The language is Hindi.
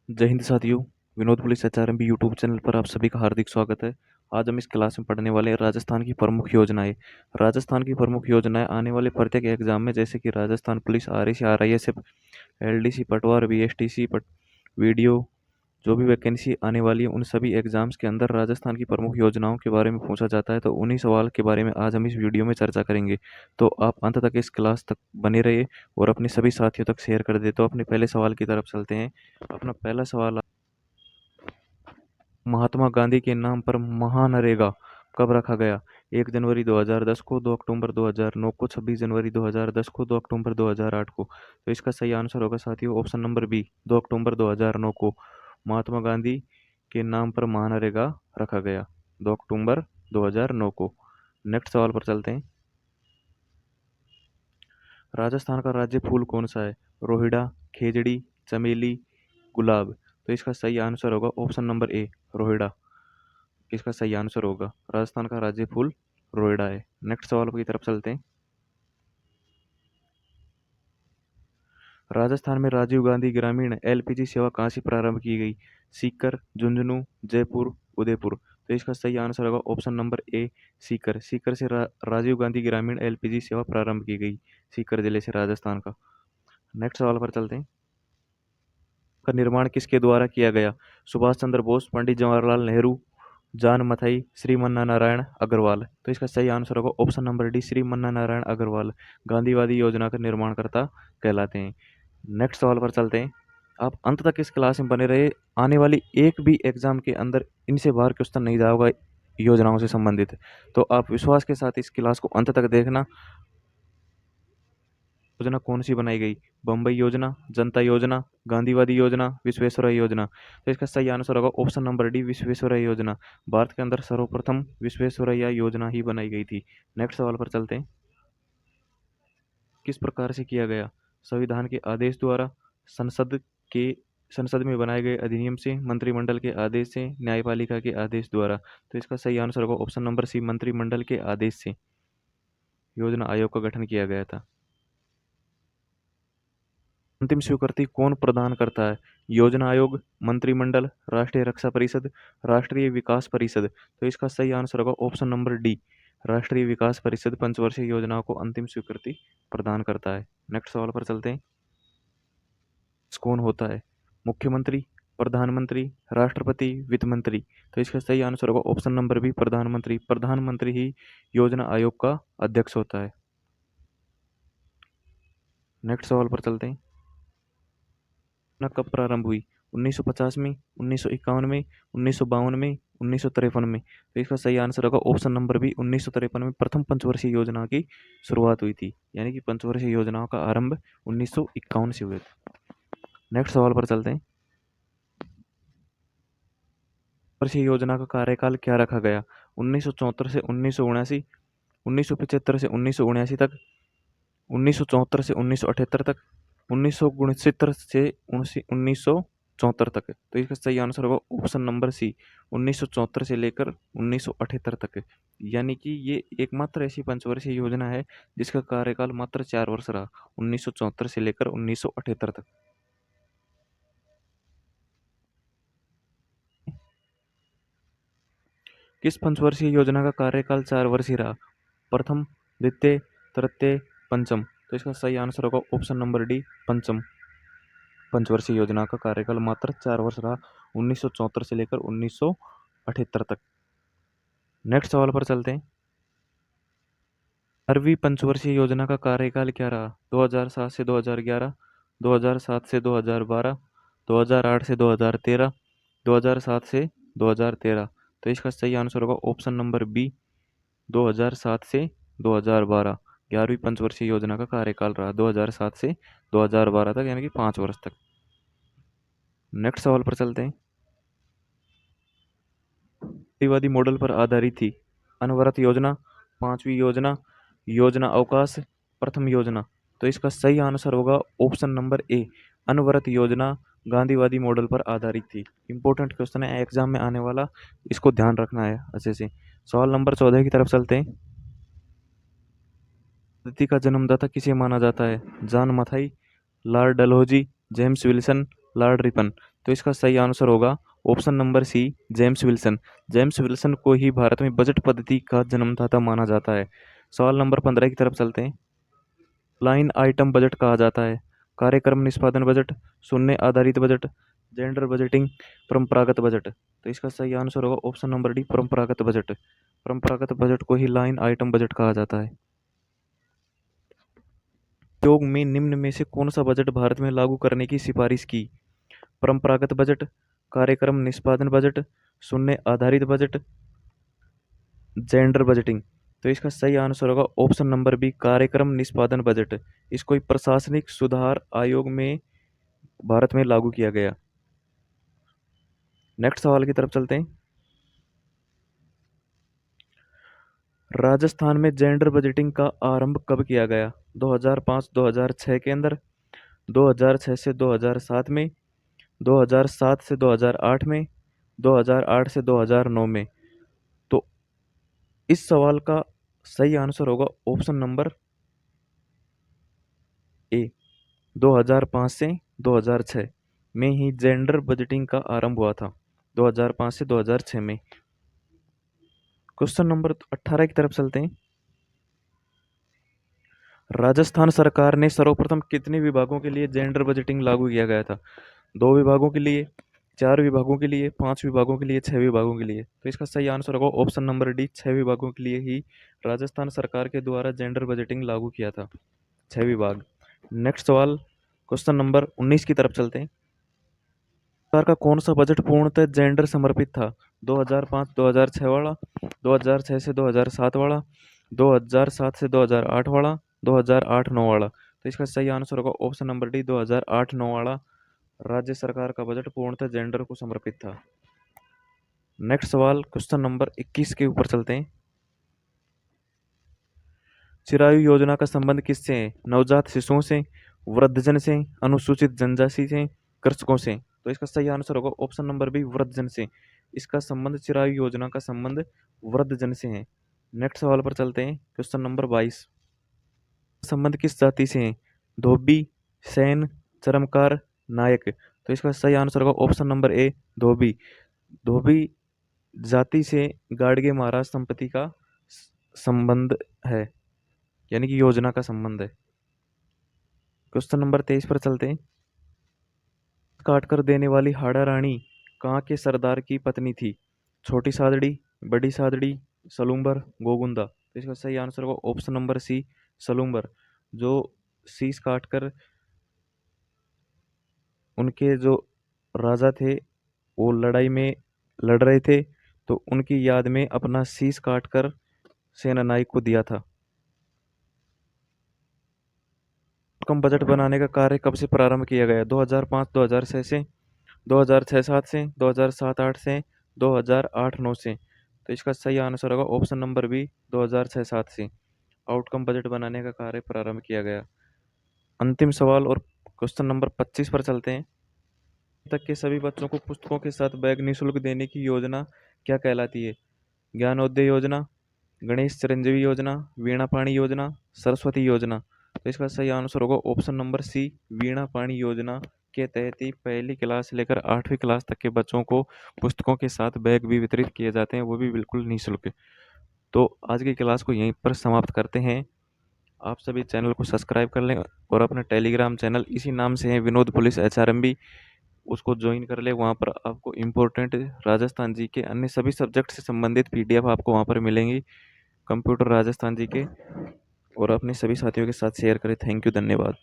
जय हिंद साथियों। विनोद पुलिस एचआरएमबी यूट्यूब चैनल पर आप सभी का हार्दिक स्वागत है। आज हम इस क्लास में पढ़ने वाले हैं राजस्थान की प्रमुख योजनाएं। राजस्थान की प्रमुख योजनाएं आने वाले प्रत्येक एग्जाम में, जैसे कि राजस्थान पुलिस, आरएसी, आरआईएसएफ, एलडीसी, पटवार, बीएसटीसी, वीडियो, जो भी वैकेंसी आने वाली है उन सभी एग्जाम्स के अंदर राजस्थान की प्रमुख योजनाओं के बारे में पूछा जाता है। तो उन्हीं सवाल के बारे में आज हम इस वीडियो में चर्चा करेंगे। तो आप अंत तक इस क्लास तक बने रहिए और अपने सभी साथियों तक शेयर कर दे। तो अपने पहले सवाल की तरफ चलते हैं। अपना पहला सवाल, महात्मा गांधी के नाम पर महानरेगा कब रखा गया? 1 जनवरी 2010 को, 2 अक्टूबर 2009 को, 26 जनवरी 2010 को, 2 अक्टूबर 2008 को। तो इसका सही आंसर होगा साथियों ऑप्शन नंबर बी, 2 अक्टूबर 2009 को महात्मा गांधी के नाम पर महानरेगा रखा गया, 2 अक्टूबर 2009 को। नेक्स्ट सवाल पर चलते हैं। राजस्थान का राज्य फूल कौन सा है? रोहिड़ा, खेजड़ी, चमेली, गुलाब। तो इसका सही आंसर होगा ऑप्शन नंबर ए, रोहिड़ा। इसका सही आंसर होगा। राजस्थान का राज्य फूल रोएडा है। नेक्स्ट सवाल की तरफ चलते हैं। राजस्थान में राजीव गांधी ग्रामीण एलपीजी सेवा कहाँ से प्रारंभ की गई? सीकर, झुंझुनू, जयपुर, उदयपुर। तो इसका सही आंसर होगा option number A, Sikar. Sikar से राजीव गांधी ग्रामीण एलपीजी सेवा प्रारंभ की गई, सीकर जिले से, राजस्थान का। नेक्स्ट सवाल पर चलते हैं। का निर्माण किसके द्वारा किया गया? सुभाष चंद्र बोस, पंडित जवाहरलाल नेहरू, जान मथाई, श्री मन्ना नारायण अग्रवाल। तो इसका सही आंसर होगा ऑप्शन नंबर डी, श्री मन्ना नारायण अग्रवाल गांधीवादी योजना का निर्माणकर्ता कहलाते हैं। नेक्स्ट सवाल पर चलते हैं। आप अंत तक इस क्लास में बने रहे। आने वाली एक भी एग्जाम के अंदर इनसे बाहर क्वेश्चन नहीं जाएगा योजनाओं से संबंधित। तो आप विश्वास के साथ इस क्लास को अंत तक देखना। योजना कौन सी बनाई गई? बम्बई योजना, जनता योजना, गांधीवादी योजना, विश्वेश्वरैया योजना। तो इसका सही आंसर होगा ऑप्शन नंबर डी, विश्वेश्वरैया योजना। भारत के अंदर सर्वप्रथम विश्वेश्वरैया योजना ही बनाई गई थी। नेक्स्ट सवाल पर चलते हैं। किस प्रकार से किया गया? संविधान के आदेश द्वारा, संसद के संसद में बनाए गए अधिनियम से, मंत्रिमंडल के आदेश से, न्यायपालिका के आदेश द्वारा। तो इसका सही आंसर होगा ऑप्शन नंबर सी, मंत्रिमंडल के आदेश से योजना आयोग का गठन किया गया था। अंतिम स्वीकृति कौन प्रदान करता है? योजना आयोग, मंत्रिमंडल, राष्ट्रीय रक्षा परिषद, राष्ट्रीय विकास परिषद। तो इसका सही आंसर होगा ऑप्शन नंबर डी, राष्ट्रीय विकास परिषद पंचवर्षीय योजनाओं को अंतिम स्वीकृति प्रदान करता है। नेक्स्ट सवाल पर चलते हैं। कौन होता है? मुख्यमंत्री, प्रधानमंत्री, राष्ट्रपति, वित्त मंत्री। तो इसका सही आंसर होगा ऑप्शन नंबर बी, प्रधानमंत्री। प्रधानमंत्री ही योजना आयोग का अध्यक्ष होता है। नेक्स्ट सवाल पर चलते हैं। कब प्रारंभ हुई? 1950 में, 1951 में, 1952 में, 1953 में। तो इसका सही आंसर होगा ऑप्शन नंबर बी, 1953 में प्रथम पंचवर्षीय योजना की शुरुआत हुई थी। यानी कि पंचवर्षीय योजनाओं का आरंभ 1951 से हुए थे। नेक्स्ट सवाल पर चलते हैं। वर्षीय योजना का कार्यकाल क्या रखा गया? 1974 से 1979, 1975 से 1979 तक, 1974 से 1978 तक, 1969 से 1974 तक। तो इसका सही आंसर होगा ऑप्शन नंबर सी, 1974 से लेकर 1978 तक। यानी कि ये एकमात्र ऐसी पंचवर्षीय योजना है जिसका कार्यकाल मात्र 4 वर्ष रहा, 1974 से लेकर 1978 तक। किस पंचवर्षीय योजना का कार्यकाल 4 वर्ष ही रहा? प्रथम, द्वितीय, तृतीय, पंचम। तो इसका सही आंसर होगा ऑप्शन नंबर डी, पंचम पंचवर्षीय योजना का कार्यकाल मात्र 4 वर्ष रहा, 1974 से लेकर 1978 तक। नेक्स्ट सवाल पर चलते हैं। 12वीं पंचवर्षीय योजना का कार्यकाल क्या रहा? 2007 से 2011, 2007 से 2012, 2008 से 2013, 2007 से 2013। तो इसका सही आंसर होगा ऑप्शन नंबर बी, 2007 से 2012। 11वीं पंचवर्षीय योजना का कार्यकाल रहा 2007 से 2012 तक, यानी कि 5 वर्ष तक। नेक्स्ट सवाल पर चलते हैं। गांधीवादी मॉडल पर आधारित थी? अनवरत योजना, 5वीं योजना, योजना अवकाश, प्रथम योजना। तो इसका सही आंसर होगा ऑप्शन नंबर ए, अनवरत योजना गांधीवादी मॉडल पर आधारित थी। इंपॉर्टेंट क्वेश्चन है एग्जाम में आने वाला, इसको ध्यान रखना है अच्छे से। सवाल नंबर 14 की तरफ चलते हैं। पद्धति का जन्मदाता किसे माना जाता है? John Mathai, Lord Dalhousie, James Wilson, Lord Ripon. तो इसका सही आंसर होगा option number C, James Wilson. James Wilson को ही भारत में बजट पद्धति का जन्मदाता माना जाता है। सवाल नंबर 15 की तरफ चलते हैं। लाइन आइटम बजट कहा जाता है। कार्यक्रम निष्पादन बजट, शून्य आधारित बजट, जेंडर बजटिंग, परंपरागत बजट। तो इसका सही आंसर होगा ऑप्शन नंबर डी, परंपरागत बजट। परंपरागत बजट को ही लाइन आइटम बजट कहा जाता है। योग में निम्न में से कौन सा बजट भारत में लागू करने की सिफारिश की? परंपरागत बजट, कार्यक्रम निष्पादन बजट, शून्य आधारित बजट, जेंडर बजटिंग। तो इसका सही आंसर होगा ऑप्शन नंबर बी, कार्यक्रम निष्पादन बजट। इसको एक प्रशासनिक सुधार आयोग में भारत में लागू किया गया। नेक्स्ट सवाल की तरफ चलते हैं। राजस्थान में जेंडर बजटिंग का आरंभ कब किया गया? 2005-2006 के अंदर, 2006 से 2007 में, 2007 से 2008 में, 2008 से 2009 में। तो इस सवाल का सही आंसर होगा ऑप्शन नंबर ए, 2005 से 2006 में ही जेंडर बजटिंग का आरंभ हुआ था। 2005 से 2006 में। क्वेश्चन नंबर 18 की तरफ चलते हैं। राजस्थान सरकार ने सर्वप्रथम कितने विभागों के लिए जेंडर बजटिंग लागू किया गया था? 2 विभागों के लिए, 4 विभागों के लिए, 5 विभागों के लिए, 6 विभागों के लिए। तो इसका सही आंसर होगा ऑप्शन नंबर डी, 6 विभागों के लिए ही राजस्थान सरकार के द्वारा जेंडर बजटिंग लागू किया था। 6 विभाग। नेक्स्ट सवाल क्वेश्चन नंबर 19 की तरफ चलते हैं। सरकार का कौन सा बजट पूर्णतः जेंडर समर्पित था? 2005-2006 वाला, 2006 से 2007 वाला, 2007 से 2008 वाला, 2008-9 वाला। तो इसका सही आंसर होगा ऑप्शन नंबर डी, 2008-9 वाला राज्य सरकार का बजट पूर्णतः जेंडर को समर्पित था। नेक्स्ट सवाल क्वेश्चन नंबर 21 के ऊपर चलते हैं। चिरायु योजना का संबंध किससे है? नवजात शिशुओं से, वृद्धजन से, अनुसूचित जनजाति से, कृषकों से। तो इसका सही आंसर होगा ऑप्शन नंबर बी, वृद्धजन से। इसका संबंध चिरायु योजना का संबंध वृद्धजन से है। नेक्स्ट सवाल पर चलते हैं। क्वेश्चन नंबर 22, संबंध किस जाति से है? धोबी, सैन, चरमकार, नायक। तो इसका सही आंसर होगा ऑप्शन नंबर ए, धोबी। धोबी जाति से गाडगे महाराज संपत्ति का संबंध है, यानी कि योजना का संबंध है। क्वेश्चन नंबर 23 पर चलते हैं। काट कर देने वाली हाड़ा रानी कहाँ के सरदार की पत्नी थी? छोटी सादड़ी, बड़ी सादड़ी, सलूम्बर, गोगुंदा। तो इसका सही आंसर होगा ऑप्शन नंबर सी, सलूम्बर। जो शीश काटकर उनके जो राजा थे वो लड़ाई में लड़ रहे थे, तो उनकी याद में अपना शीश काटकर सेनानायक को दिया था। कम बजट बनाने का कार्य कब से प्रारंभ किया गया? 2005-2006 से, 2006-7 से, 2007-8 से, 2008-9 से। तो इसका सही आंसर होगा ऑप्शन नंबर बी, 2006-7 से आउटकम बजट बनाने का कार्य प्रारंभ किया गया। अंतिम सवाल और क्वेश्चन नंबर 25 पर चलते हैं। तक के सभी बच्चों को पुस्तकों के साथ बैग निःशुल्क देने की योजना क्या कहलाती है? ज्ञानोदय योजना, गणेश चिरंजीवी योजना, वीणा पाणी योजना, सरस्वती योजना। तो इसका सही आंसर होगा ऑप्शन नंबर सी, वीणा पाणी योजना के तहत ही 1ली क्लास से लेकर 8वीं क्लास तक के बच्चों को पुस्तकों के साथ बैग भी वितरित किए जाते हैं, वो भी बिल्कुल निःशुल्क। तो आज की क्लास को यहीं पर समाप्त करते हैं। आप सभी चैनल को सब्सक्राइब कर लें और अपना टेलीग्राम चैनल इसी नाम से है, विनोद पुलिस HRMB, उसको ज्वाइन कर ले। वहाँ पर आपको इम्पोर्टेंट राजस्थान जी के अन्य सभी सब्जेक्ट से संबंधित PDF आपको वहाँ पर मिलेंगी, कंप्यूटर राजस्थान जी के। और अपने सभी साथियों के साथ शेयर करें। थैंक यू, धन्यवाद।